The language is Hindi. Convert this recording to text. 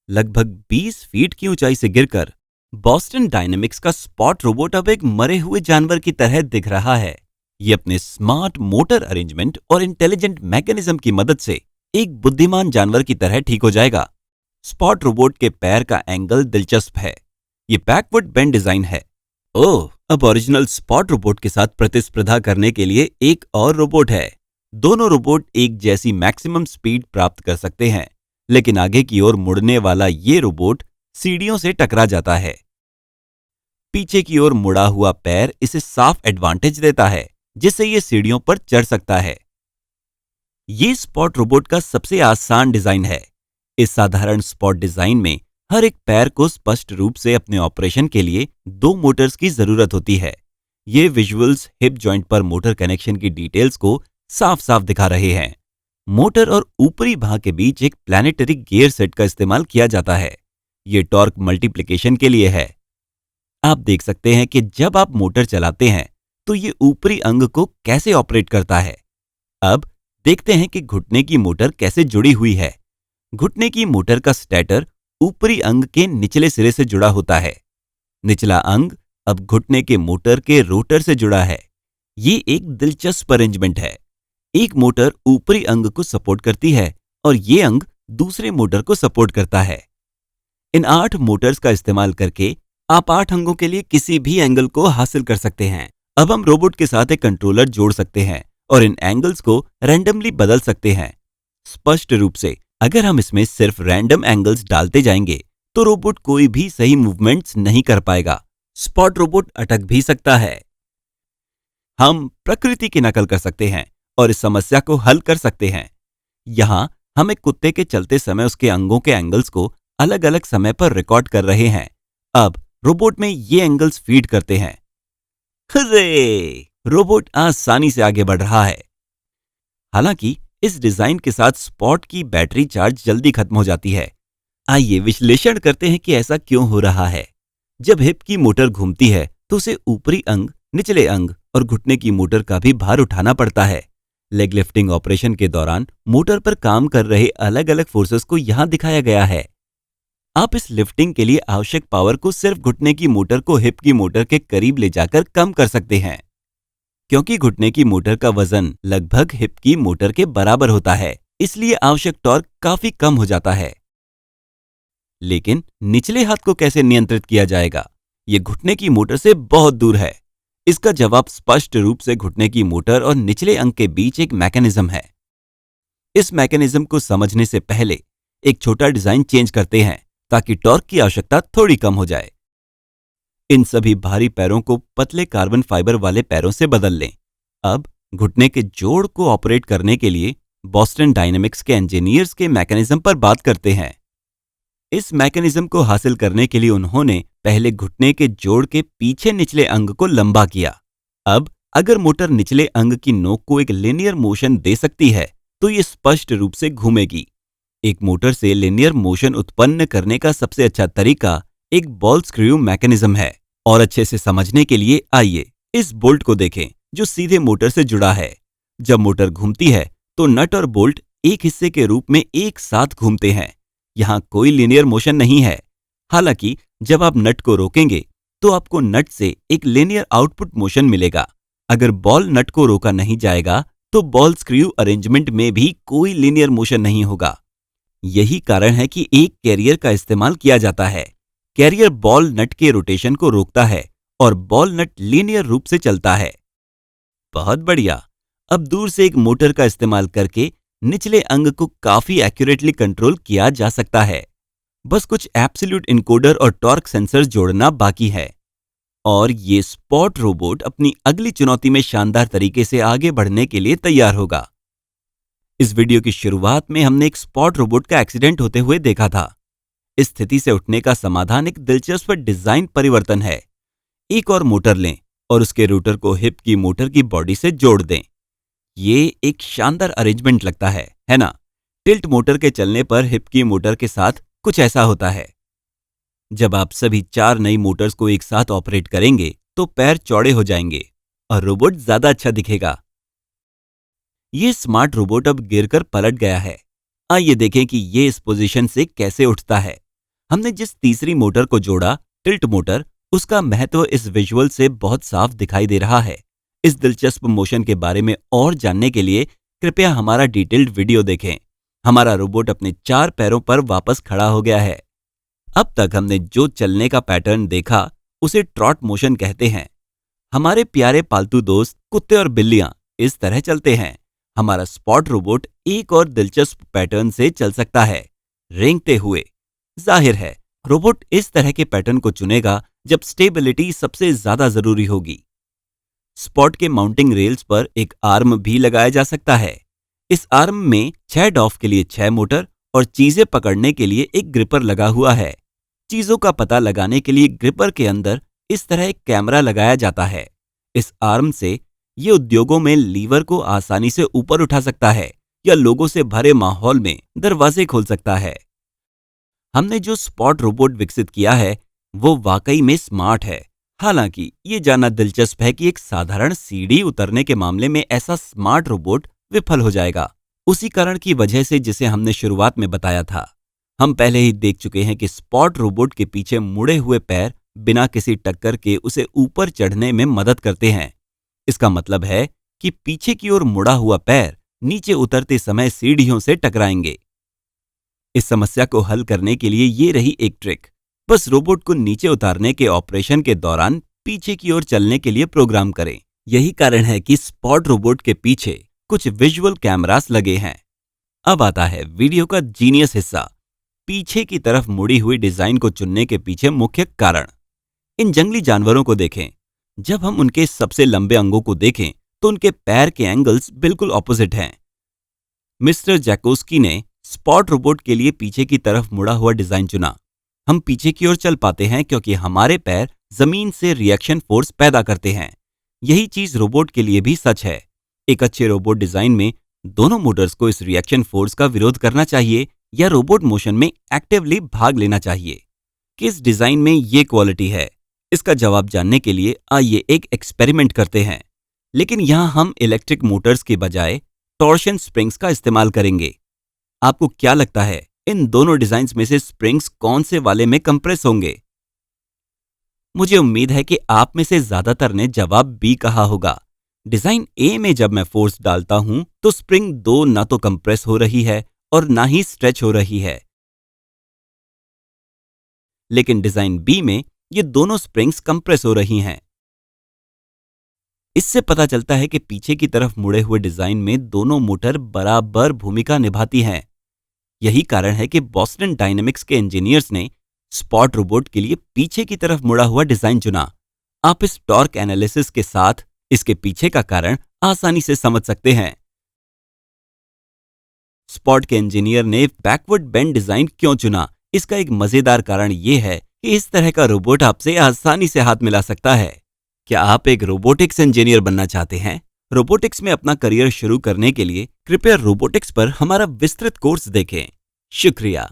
लगभग 20 फीट की ऊंचाई से गिरकर बॉस्टन डायनेमिक्स का स्पॉट रोबोट अब एक मरे हुए जानवर की तरह दिख रहा है। ये अपने स्मार्ट मोटर अरेंजमेंट और इंटेलिजेंट मैकेनिज्म की मदद से एक बुद्धिमान जानवर की तरह ठीक हो जाएगा। स्पॉट रोबोट के पैर का एंगल दिलचस्प है। ये बैकवर्ड बेंड डिजाइन है। ओह, अब ओरिजिनल स्पॉट रोबोट के साथ प्रतिस्पर्धा करने के लिए एक और रोबोट है। दोनों रोबोट एक जैसी मैक्सिमम स्पीड प्राप्त कर सकते हैं, लेकिन आगे की ओर मुड़ने वाला ये रोबोट सीढ़ियों से टकरा जाता है। पीछे की ओर मुड़ा हुआ पैर इसे साफ एडवांटेज देता है, जिससे ये सीढ़ियों पर चढ़ सकता है। ये स्पॉट रोबोट का सबसे आसान डिजाइन है। इस साधारण स्पॉट डिजाइन में हर एक पैर को स्पष्ट रूप से अपने ऑपरेशन के लिए 2 मोटर्स की जरूरत होती है। ये विजुअल्स हिप जॉइंट पर मोटर कनेक्शन की डिटेल्स को साफ साफ दिखा रहे हैं। मोटर और ऊपरी भाग के बीच एक प्लैनेटरी गियर सेट का इस्तेमाल किया जाता है। ये टॉर्क मल्टीप्लिकेशन के लिए है। आप देख सकते हैं कि जब आप मोटर चलाते हैं तो ये ऊपरी अंग को कैसे ऑपरेट करता है। अब देखते हैं कि घुटने की मोटर कैसे जुड़ी हुई है। घुटने की मोटर का स्टेटर ऊपरी अंग के निचले सिरे से जुड़ा होता है। निचला अंग अब घुटने के मोटर के रोटर से जुड़ा है। ये एक दिलचस्प अरेंजमेंट है। एक मोटर ऊपरी अंग को सपोर्ट करती है और ये अंग दूसरे मोटर को सपोर्ट करता है। इन 8 मोटर्स का इस्तेमाल करके आप 8 अंगों के लिए किसी भी एंगल को हासिल कर सकते हैं। अब हम रोबोट के साथ एक कंट्रोलर जोड़ सकते हैं और इन एंगल्स को रैंडमली बदल सकते हैं। स्पष्ट रूप से अगर हम इसमें सिर्फ रैंडम एंगल्स डालते जाएंगे तो रोबोट कोई भी सही मूवमेंट्स नहीं कर पाएगा। स्पॉट रोबोट अटक भी सकता है। हम प्रकृति की नकल कर सकते हैं और इस समस्या को हल कर सकते हैं। यहां हम एक कुत्ते के चलते समय उसके अंगों के एंगल्स को अलग अलग समय पर रिकॉर्ड कर रहे हैं। अब रोबोट में ये एंगल्स फीड करते हैं। हुर्रे! रोबोट आसानी से आगे बढ़ रहा है। हालांकि इस डिजाइन के साथ स्पॉट की बैटरी चार्ज जल्दी खत्म हो जाती है। आइए विश्लेषण करते हैं कि ऐसा क्यों हो रहा है। जब हिप की मोटर घूमती है तो उसे ऊपरी अंग, निचले अंग और घुटने की मोटर का भी भार उठाना पड़ता है। लेग लिफ्टिंग ऑपरेशन के दौरान मोटर पर काम कर रहे अलग अलग फोर्सेस को यहां दिखाया गया है। आप इस लिफ्टिंग के लिए आवश्यक पावर को सिर्फ घुटने की मोटर को हिप की मोटर के करीब ले जाकर कम कर सकते हैं, क्योंकि घुटने की मोटर का वजन लगभग हिप की मोटर के बराबर होता है, इसलिए आवश्यक टॉर्क काफी कम हो जाता है। लेकिन निचले हाथ को कैसे नियंत्रित किया जाएगा? ये घुटने की मोटर से बहुत दूर है। इसका जवाब स्पष्ट रूप से घुटने की मोटर और निचले अंग के बीच एक मैकेनिज्म है। इस मैकेनिज्म को समझने से पहले एक छोटा डिजाइन चेंज करते हैं ताकि टॉर्क की आवश्यकता थोड़ी कम हो जाए। इन सभी भारी पैरों को पतले कार्बन फाइबर वाले पैरों से बदल लें। अब घुटने के जोड़ को ऑपरेट करने के लिए बॉस्टन डायनेमिक्स के इंजीनियर्स के मैकेनिज्म पर बात करते हैं। इस मैकेनिज्म को हासिल करने के लिए उन्होंने पहले घुटने के जोड़ के पीछे निचले अंग को लंबा किया। अब अगर मोटर निचले अंग की नोक को एक लिनियर मोशन दे सकती है तो ये स्पष्ट रूप से घूमेगी। एक मोटर से लिनियर मोशन उत्पन्न करने का सबसे अच्छा तरीका एक बॉल स्क्रू मैकेनिज्म है। और अच्छे से समझने के लिए आइए इस बोल्ट को देखें जो सीधे मोटर से जुड़ा है। जब मोटर घूमती है तो नट और बोल्ट एक हिस्से के रूप में एक साथ घूमते हैं। यहां कोई लीनियर मोशन नहीं है। हालांकि जब आप नट को रोकेंगे तो आपको नट से एक लीनियर आउटपुट मोशन मिलेगा। अगर बॉल नट को रोका नहीं जाएगा तो बॉल स्क्रू अरेंजमेंट में भी कोई लीनियर मोशन नहीं होगा। यही कारण है कि एक कैरियर का इस्तेमाल किया जाता है। कैरियर बॉल नट के रोटेशन को रोकता है और बॉल नट लीनियर रूप से चलता है। बहुत बढ़िया। अब दूर से एक मोटर का इस्तेमाल करके निचले अंग को काफी एक्यूरेटली कंट्रोल किया जा सकता है। बस कुछ एब्सोल्यूट इनकोडर और टॉर्क सेंसर जोड़ना बाकी है और ये स्पॉट रोबोट अपनी अगली चुनौती में शानदार तरीके से आगे बढ़ने के लिए तैयार होगा। इस वीडियो की शुरुआत में हमने एक स्पॉट रोबोट का एक्सीडेंट होते हुए देखा था। इस स्थिति से उठने का समाधान एक दिलचस्प डिजाइन परिवर्तन है। एक और मोटर लें और उसके रोटर को हिप की मोटर की बॉडी से जोड़ दें। ये एक शानदार अरेंजमेंट लगता है ना? टिल्ट मोटर के चलने पर हिप की मोटर के साथ कुछ ऐसा होता है। जब आप सभी 4 नई मोटर्स को एक साथ ऑपरेट करेंगे तो पैर चौड़े हो जाएंगे और रोबोट ज्यादा अच्छा दिखेगा। ये स्मार्ट रोबोट अब गिरकर पलट गया है। आइए देखें कि ये इस पोजीशन से कैसे उठता है। हमने जिस तीसरी मोटर को जोड़ा, टिल्ट मोटर, उसका महत्व इस विजुअल से बहुत साफ दिखाई दे रहा है। इस दिलचस्प मोशन के बारे में और जानने के लिए कृपया हमारा डिटेल्ड वीडियो देखें। हमारा रोबोट अपने 4 पैरों पर वापस खड़ा हो गया है। अब तक हमने जो चलने का पैटर्न देखा उसे ट्रॉट मोशन कहते हैं। हमारे प्यारे पालतू दोस्त कुत्ते और बिल्लियां इस तरह चलते हैं। हमारा स्पॉट रोबोट एक और दिलचस्प पैटर्न से चल सकता है, रेंगते हुए। जाहिर है रोबोट इस तरह के पैटर्न को चुनेगा जब स्टेबिलिटी सबसे ज्यादा जरूरी होगी। स्पॉट के माउंटिंग रेल्स पर एक आर्म भी लगाया जा सकता है। इस आर्म में 6 डॉफ के लिए 6 मोटर और चीजें पकड़ने के लिए एक ग्रिपर लगा हुआ है। चीजों का पता लगाने के लिए ग्रिपर के अंदर इस तरह एक कैमरा लगाया जाता है। इस आर्म से ये उद्योगों में लीवर को आसानी से ऊपर उठा सकता है या लोगों से भरे माहौल में दरवाजे खोल सकता है। हमने जो स्पॉट रोबोट विकसित किया है वो वाकई में स्मार्ट है। हालांकि ये जानना दिलचस्प है कि एक साधारण सीढ़ी उतरने के मामले में ऐसा स्मार्ट रोबोट विफल हो जाएगा, उसी कारण की वजह से जिसे हमने शुरुआत में बताया था। हम पहले ही देख चुके हैं कि स्पॉट रोबोट के पीछे मुड़े हुए पैर बिना किसी टक्कर के उसे ऊपर चढ़ने में मदद करते हैं। इसका मतलब है कि पीछे की ओर मुड़ा हुआ पैर नीचे उतरते समय सीढ़ियों से टकराएंगे। इस समस्या को हल करने के लिए ये रही एक ट्रिक। बस रोबोट को नीचे उतारने के ऑपरेशन के दौरान पीछे की ओर चलने के लिए प्रोग्राम करें। यही कारण है कि स्पॉट रोबोट के पीछे कुछ विजुअल कैमरास लगे हैं। अब आता है वीडियो का जीनियस हिस्सा, पीछे की तरफ मुड़ी हुई डिजाइन को चुनने के पीछे मुख्य कारण। इन जंगली जानवरों को देखें। जब हम उनके सबसे लंबे अंगों को देखें तो उनके पैर के एंगल्स बिल्कुल ऑपोजिट हैं। मिस्टर जैकोस्की ने स्पॉट रोबोट के लिए पीछे की तरफ मुड़ा हुआ डिजाइन चुना। हम पीछे की ओर चल पाते हैं क्योंकि हमारे पैर जमीन से रिएक्शन फोर्स पैदा करते हैं। यही चीज रोबोट के लिए भी सच है। एक अच्छे रोबोट डिजाइन में दोनों मोटर्स को इस रिएक्शन फोर्स का विरोध करना चाहिए या रोबोट मोशन में एक्टिवली भाग लेना चाहिए। किस डिजाइन में ये क्वालिटी है, इसका जवाब जानने के लिए आइए एक एक्सपेरिमेंट करते हैं। लेकिन यहां हम इलेक्ट्रिक मोटर्स के बजाय टॉर्शन स्प्रिंग्स का इस्तेमाल करेंगे। आपको क्या लगता है इन दोनों डिजाइन्स में से स्प्रिंग्स कौन से वाले में कंप्रेस होंगे? मुझे उम्मीद है कि आप में से ज्यादातर ने जवाब बी कहा होगा। डिजाइन ए में जब मैं फोर्स डालता हूं तो स्प्रिंग 2 ना तो कंप्रेस हो रही है और ना ही स्ट्रेच हो रही है। लेकिन डिजाइन बी में ये दोनों स्प्रिंग्स कंप्रेस हो रही हैं। इससे पता चलता है कि पीछे की तरफ मुड़े हुए डिजाइन में दोनों मोटर बराबर भूमिका निभाती हैं। यही कारण है कि बॉस्टन डायनेमिक्स के इंजीनियर्स ने स्पॉट रोबोट के लिए पीछे की तरफ मुड़ा हुआ डिजाइन चुना। आप इस टॉर्क एनालिसिस के साथ इसके पीछे का कारण आसानी से समझ सकते हैं। स्पॉट के इंजीनियर ने बैकवर्ड बेंड डिजाइन क्यों चुना? इसका एक मजेदार कारण यह है कि इस तरह का रोबोट आपसे आसानी से हाथ मिला सकता है। क्या आप एक रोबोटिक्स इंजीनियर बनना चाहते हैं? रोबोटिक्स में अपना करियर शुरू करने के लिए कृपया रोबोटिक्स पर हमारा विस्तृत कोर्स देखें। शुक्रिया।